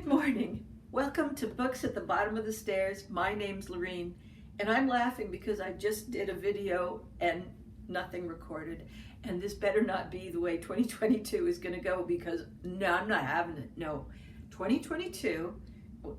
Good morning. Welcome to Books at the Bottom of the Stairs. My name's Lorene, and I'm laughing because I just did a video and nothing recorded. And this better not be the way 2022 is going to go, because no, I'm not having it. No, 2022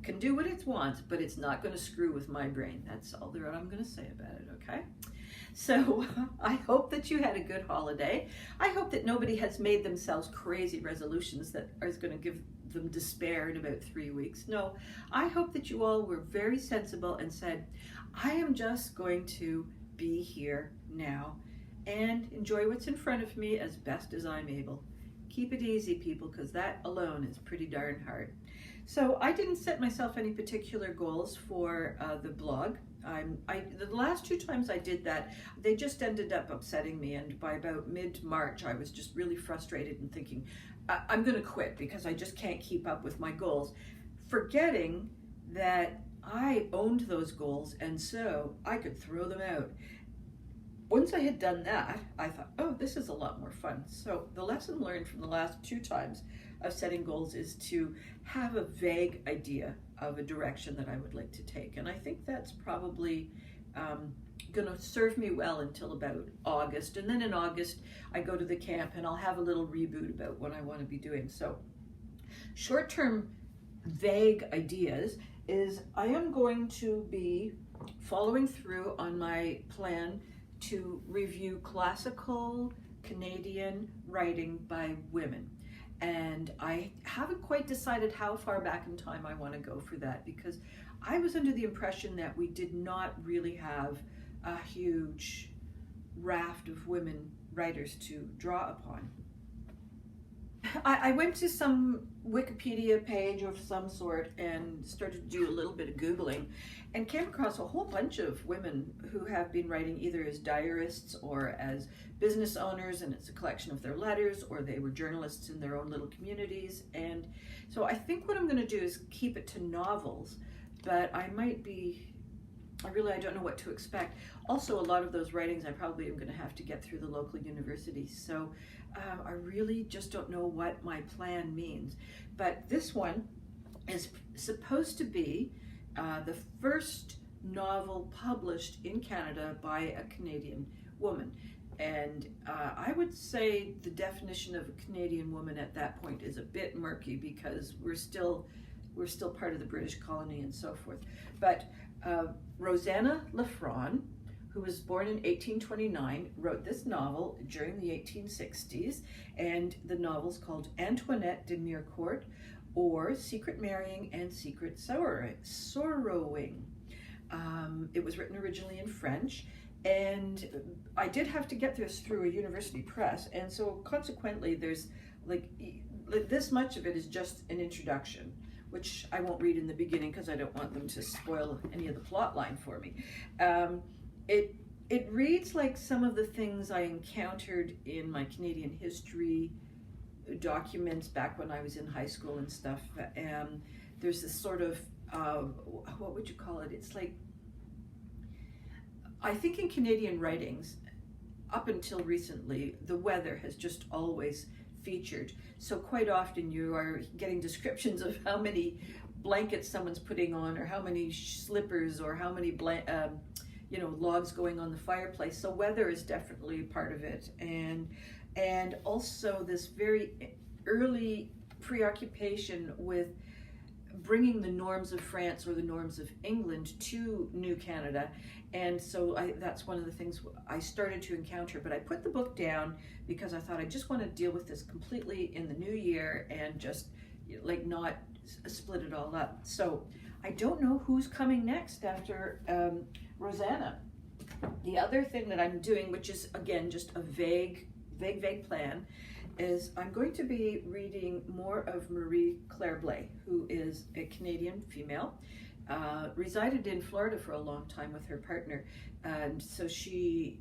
can do what it wants, but it's not going to screw with my brain. That's all that I'm going to say about it, okay? So I hope that you had a good holiday. I hope that nobody has made themselves crazy resolutions that are going to give them despair in about 3 weeks. No, I hope that you all were very sensible and said, I am just going to be here now and enjoy what's in front of me as best as I'm able. Keep it easy, people, because that alone is pretty darn hard. So I didn't set myself any particular goals for the blog. The last 2 times I did that, they just ended up upsetting me, and by about mid-March I was just really frustrated and thinking, I'm going to quit because I just can't keep up with my goals, forgetting that I owned those goals and so I could throw them out. Once I had done that, I thought, oh, this is a lot more fun. So the lesson learned from the last 2 times of setting goals is to have a vague idea of a direction that I would like to take. And I think that's probably going to serve me well until about August. And then in August, I go to the camp and I'll have a little reboot about what I want to be doing. So short-term vague ideas is I am going to be following through on my plan to review classical Canadian writing by women. And I haven't quite decided how far back in time I want to go for that, because I was under the impression that we did not really have a huge raft of women writers to draw upon. I went to some Wikipedia page of some sort and started to do a little bit of Googling and came across a whole bunch of women who have been writing either as diarists or as business owners, and it's a collection of their letters, or they were journalists in their own little communities. And so I think what I'm going to do is keep it to novels, but I don't know what to expect. Also, a lot of those writings I probably am going to have to get through the local universities. So I really just don't know what my plan means. But this one is supposed to be the first novel published in Canada by a Canadian woman. And I would say the definition of a Canadian woman at that point is a bit murky, because we're still part of the British colony and so forth. But Rosanna Lafron, who was born in 1829, wrote this novel during the 1860s, and the novel's called Antoinette de Mirecourt, or Secret Marrying and Secret Sorrowing. It was written originally in French, and I did have to get this through a university press, and so consequently there's like this much of it is just an introduction, which I won't read in the beginning because I don't want them to spoil any of the plot line for me. It reads like some of the things I encountered in my Canadian history documents back when I was in high school and stuff. There's this sort of, what would you call it? It's like, I think in Canadian writings, up until recently, the weather has just always featured. So quite often you are getting descriptions of how many blankets someone's putting on, or how many slippers, or how many logs going on the fireplace. So weather is definitely a part of it, and also this very early preoccupation with bringing the norms of France or the norms of England to New Canada. And so that's one of the things I started to encounter, but I put the book down because I thought I just want to deal with this completely in the new year and just like not split it all up. So I don't know who's coming next after Rosanna. The other thing that I'm doing, which is again just a vague plan, is I'm going to be reading more of Marie Claire Blais, who is a Canadian female, resided in Florida for a long time with her partner, and so she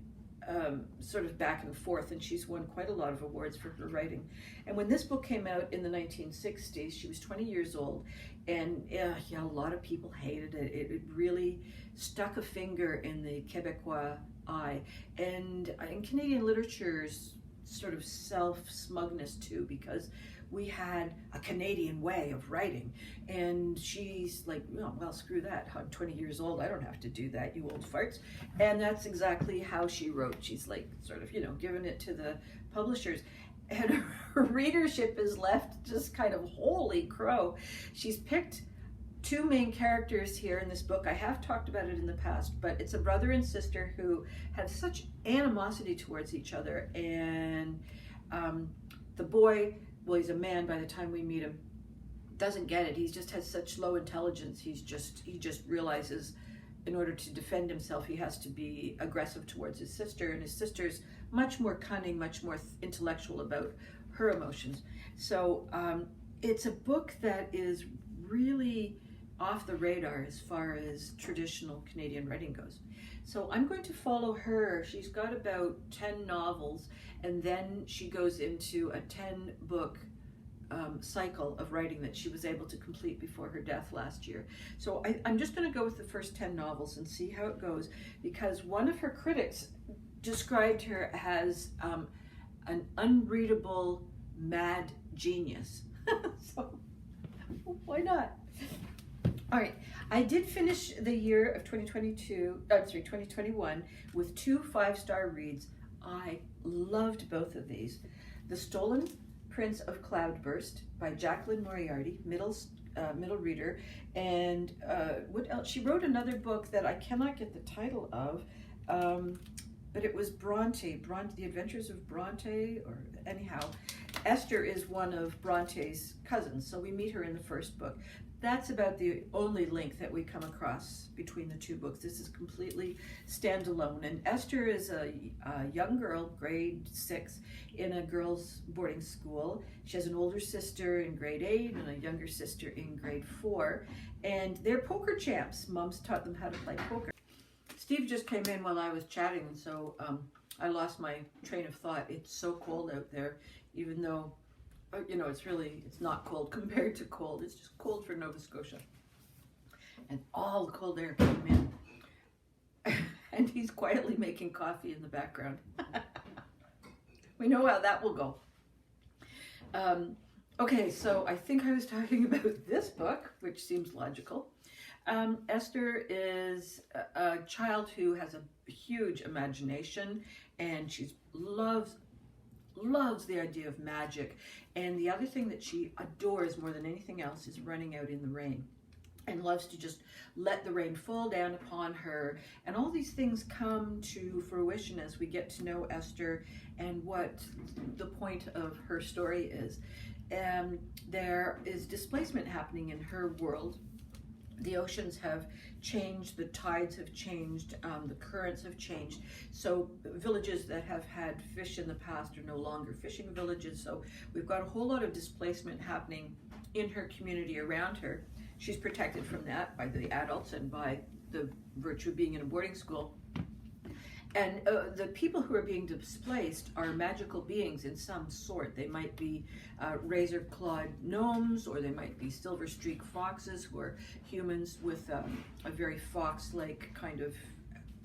sort of back and forth, and she's won quite a lot of awards for her writing. And when this book came out in the 1960s, she was 20 years old, and a lot of people hated it. It really stuck a finger in the Quebecois eye, and in Canadian literature's sort of self-smugness too, because we had a Canadian way of writing, and she's like, well, screw that, I'm 20 years old, I don't have to do that, you old farts. And that's exactly how she wrote. She's like sort of, giving it to the publishers, and her readership is left just kind of, holy crow. She's picked two main characters here in this book. I have talked about it in the past, but it's a brother and sister who have such animosity towards each other. And the boy, well, he's a man by the time we meet him, doesn't get it. He just has such low intelligence. He just realizes in order to defend himself, he has to be aggressive towards his sister, and his sister's much more cunning, much more intellectual about her emotions. So it's a book that is really off the radar as far as traditional Canadian writing goes. So I'm going to follow her. She's got about 10 novels, and then she goes into a 10-book cycle of writing that she was able to complete before her death last year. So I'm just going to go with the first 10 novels and see how it goes, because one of her critics described her as an unreadable mad genius. So why not? All right, I did finish the year of 2021 with 2 5-star reads. I loved both of these. The Stolen Prince of Cloudburst by Jacqueline Moriarty, middle reader, and what else? She wrote another book that I cannot get the title of, but it was Bronte, The Adventures of Bronte, or anyhow. Esther is one of Bronte's cousins, so we meet her in the first book. That's about the only link that we come across between the two books. This is completely standalone. And Esther is a young girl, grade 6, in a girls' boarding school. She has an older sister in grade 8 and a younger sister in grade 4. And they're poker champs. Mom's taught them how to play poker. Steve just came in while I was chatting, and so I lost my train of thought. It's so cold out there, even though it's not cold compared to cold. It's just cold for Nova Scotia. And all the cold air came in. And he's quietly making coffee in the background. We know how that will go. Okay, so I think I was talking about this book, which seems logical. Esther is a child who has a huge imagination, and she loves the idea of magic. And the other thing that she adores more than anything else is running out in the rain, and loves to just let the rain fall down upon her. And all these things come to fruition as we get to know Esther and what the point of her story is. And there is displacement happening in her world. The oceans have changed, the tides have changed, the currents have changed. So villages that have had fish in the past are no longer fishing villages. So we've got a whole lot of displacement happening in her community around her. She's protected from that by the adults and by the virtue of being in a boarding school. And the people who are being displaced are magical beings in some sort. They might be razor-clawed gnomes, or they might be silver-streaked foxes who are humans with a very fox-like kind of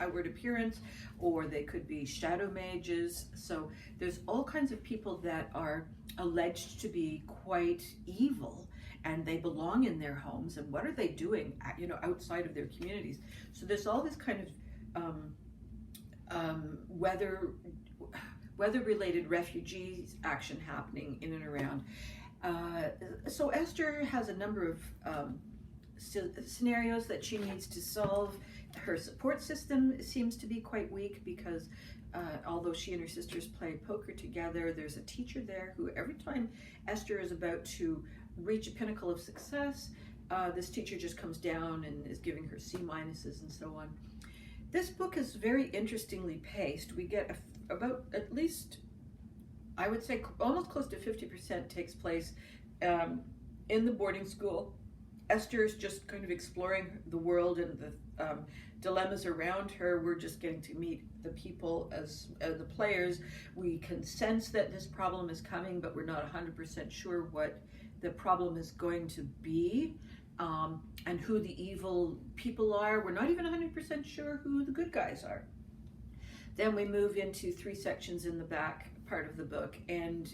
outward appearance, or they could be shadow mages. So there's all kinds of people that are alleged to be quite evil, and they belong in their homes. And what are they doing, outside of their communities? So there's all this kind of weather-related refugees action happening in and around. So Esther has a number of scenarios that she needs to solve. Her support system seems to be quite weak because although she and her sisters play poker together, there's a teacher there who every time Esther is about to reach a pinnacle of success, this teacher just comes down and is giving her C- and so on. This book is very interestingly paced. We get about, at least, I would say almost close to 50% takes place in the boarding school. Esther's just kind of exploring the world and the dilemmas around her. We're just getting to meet the people as the players. We can sense that this problem is coming, but we're not 100% sure what the problem is going to be. And who the evil people are. We're not even 100% sure who the good guys are. Then we move into 3 sections in the back part of the book, and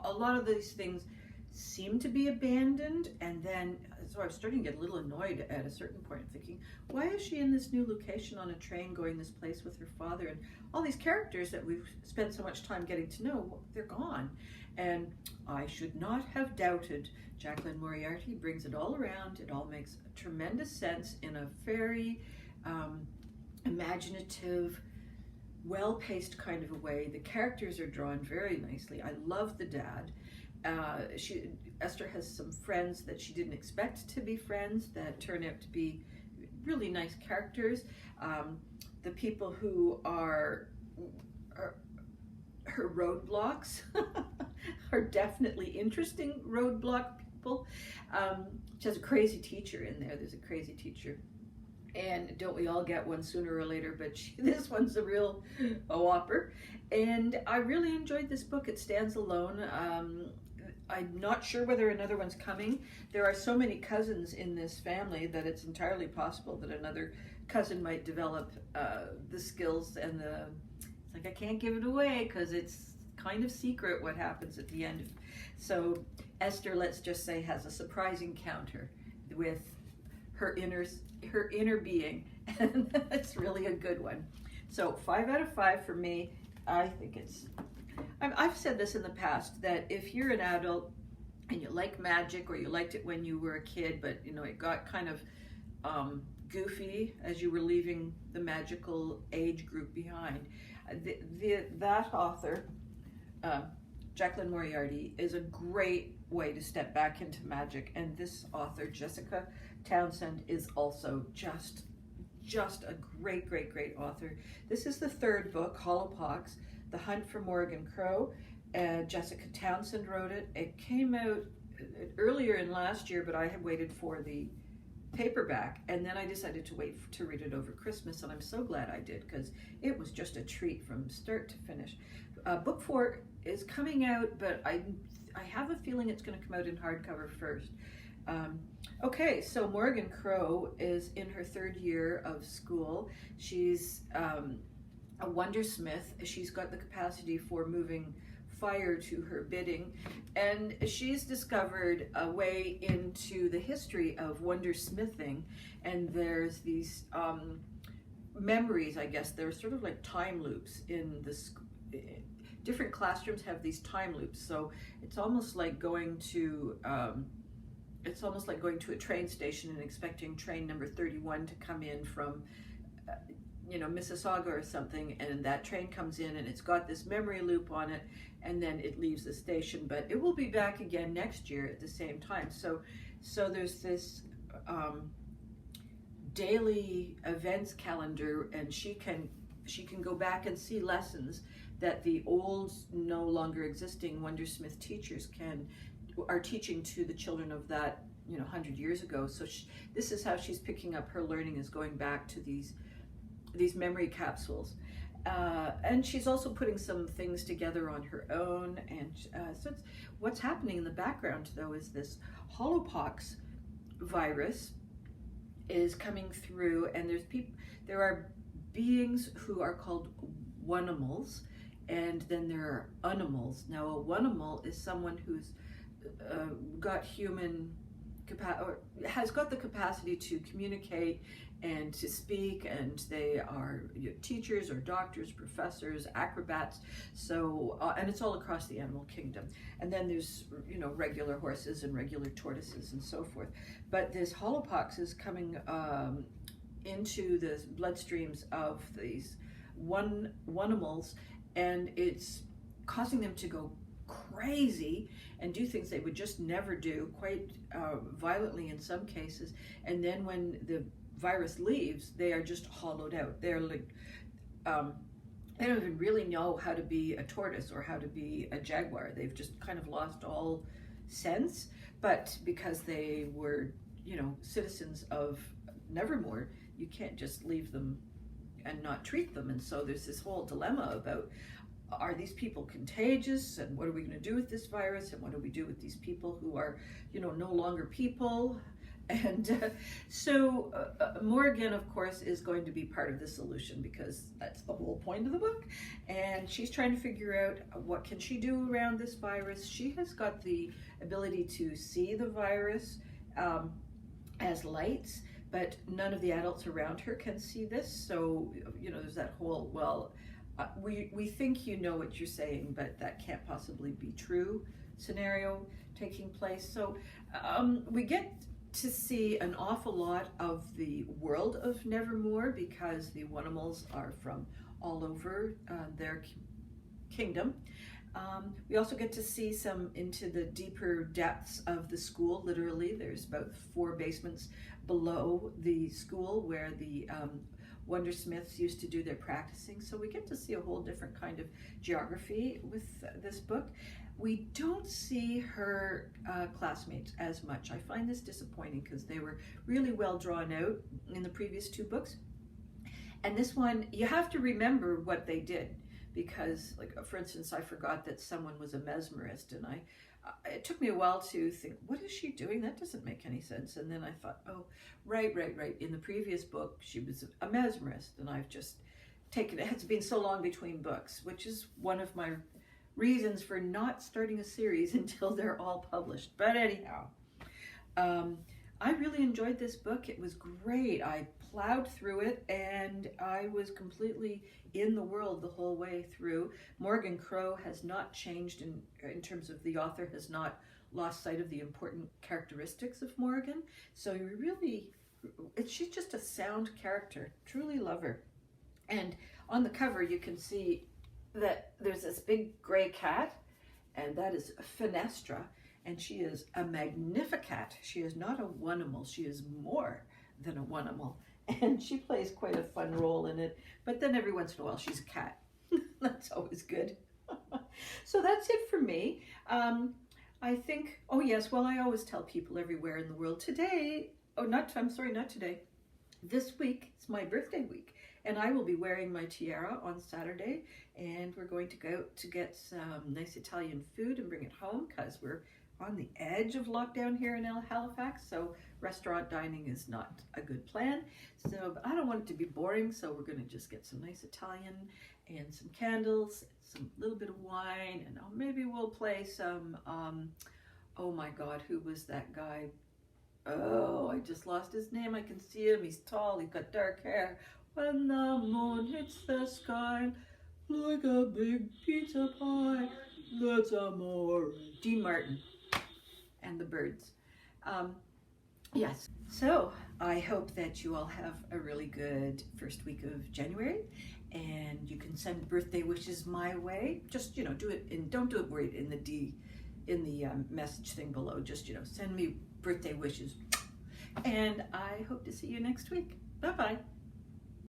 a lot of these things seem to be abandoned, and then so I was starting to get a little annoyed at a certain point, thinking, why is she in this new location on a train going this place with her father, and all these characters that we've spent so much time getting to know, they're gone. And I should not have doubted. Jacqueline Moriarty brings it all around. It all makes tremendous sense in a very imaginative, well-paced kind of a way. The characters are drawn very nicely. I love the dad. Esther has some friends that she didn't expect to be friends that turn out to be really nice characters. The people who are her roadblocks are definitely interesting roadblock people. She has a crazy teacher in there. There's a crazy teacher. And don't we all get one sooner or later, but this one's a real whopper. And I really enjoyed this book. It stands alone. I'm not sure whether another one's coming. There are so many cousins in this family that it's entirely possible that another cousin might develop the skills and it's like, I can't give it away because it's kind of secret what happens at the end. So Esther, let's just say, has a surprise encounter with her inner being, and that's really a good one. So 5 out of 5 for me. I think I've said this in the past, that if you're an adult and you like magic, or you liked it when you were a kid, but it got kind of goofy as you were leaving the magical age group behind, that author, Jacqueline Moriarty, is a great way to step back into magic. And this author, Jessica Townsend, is also just a great author. This is the 3rd book, Hollowpox, The Hunt for Morgan Crow. Jessica Townsend wrote it. It came out earlier in last year, but I had waited for the paperback, and then I decided to wait to read it over Christmas, and I'm so glad I did, because it was just a treat from start to finish. Book 4 is coming out, but I have a feeling it's going to come out in hardcover first. Okay, so Morgan Crow is in her 3rd year of school. She's a wondersmith. She's got the capacity for moving fire to her bidding, and she's discovered a way into the history of wondersmithing, and there's these memories, I guess. They're sort of like time loops in this. Different classrooms have these time loops, so it's almost like going to a train station and expecting train number 31 to come in from Mississauga or something, and that train comes in and it's got this memory loop on it, and then it leaves the station, but it will be back again next year at the same time. So there's this daily events calendar, and she can go back and see lessons that the old, no longer existing Wondersmith teachers are teaching to the children of that 100 years ago. So this is how she's picking up her learning, is going back to these memory capsules, and she's also putting some things together on her own. And so what's happening in the background, though, is this Hollowpox virus is coming through, and there are beings who are called Wunimals, and then there are Unimals. Now, a Wunimal is someone who's got has got the capacity to communicate and to speak, and they are teachers or doctors, professors, acrobats. So and it's all across the animal kingdom. And then there's regular horses and regular tortoises and so forth. But this Hollowpox is coming into the bloodstreams of these Wunimals, and it's causing them to go crazy and do things they would just never do, quite violently in some cases. And then when the virus leaves, they are just hollowed out. They're like, they don't even really know how to be a tortoise or how to be a jaguar. They've just kind of lost all sense. But because they were, citizens of Nevermore, you can't just leave them and not treat them. And so there's this whole dilemma about, are these people contagious, and what are we going to do with this virus, and what do we do with these people who are no longer people? And Morgan, of course, is going to be part of the solution, because that's the whole point of the book. And she's trying to figure out what can she do around this virus. She has got the ability to see the virus as lights, but none of the adults around her can see this. So, there's that whole, well, we think you know what you're saying, but that can't possibly be true scenario taking place. So we get to see an awful lot of the world of Nevermore, because the Wunimals are from all over their kingdom. We also get to see some into the deeper depths of the school. Literally, there's about 4 basements below the school where the Wondersmiths used to do their practicing. So we get to see a whole different kind of geography with this book. We don't see her classmates as much. I find this disappointing, because they were really well drawn out in the previous 2 books. And this one, you have to remember what they did, because, like, for instance, I forgot that someone was a mesmerist, and it took me a while to think, what is she doing? That doesn't make any sense. And then I thought, oh, right. In the previous book, she was a mesmerist, and I've just taken it. It's been so long between books, which is one of my reasons for not starting a series until they're all published. But anyhow, I really enjoyed this book. It was great. I plowed through it, and I was completely in the world the whole way through. Morgan Crow has not changed in terms of the author has not lost sight of the important characteristics of Morgan. So you really, she's just a sound character. Truly love her. And on the cover, you can see that there's this big gray cat, and that is Fenestra, and she is a Magnificat. She is not a Wunimal. She is more than a Wunimal, and she plays quite a fun role in it. But then every once in a while, she's a cat. That's always good. So that's it for me. I think, oh yes, well, I always tell people everywhere in the world today, not today. This week, it's my birthday week, and I will be wearing my tiara on Saturday, and we're going to go to get some nice Italian food and bring it home, because we're on the edge of lockdown here in Halifax, so restaurant dining is not a good plan. So, but I don't want it to be boring, so we're going to just get some nice Italian and some candles, some little bit of wine, and maybe we'll play some, oh my God, who was that guy? Oh, I just lost his name. I can see him. He's tall. He's got dark hair. When the moon hits the sky like a big pizza pie, that's amore. Dean Martin and the Birds. Yes. So I hope that you all have a really good first week of January, and you can send birthday wishes my way. Just do it, and don't do it right in the message thing below. Just send me birthday wishes, and I hope to see you next week. Bye bye.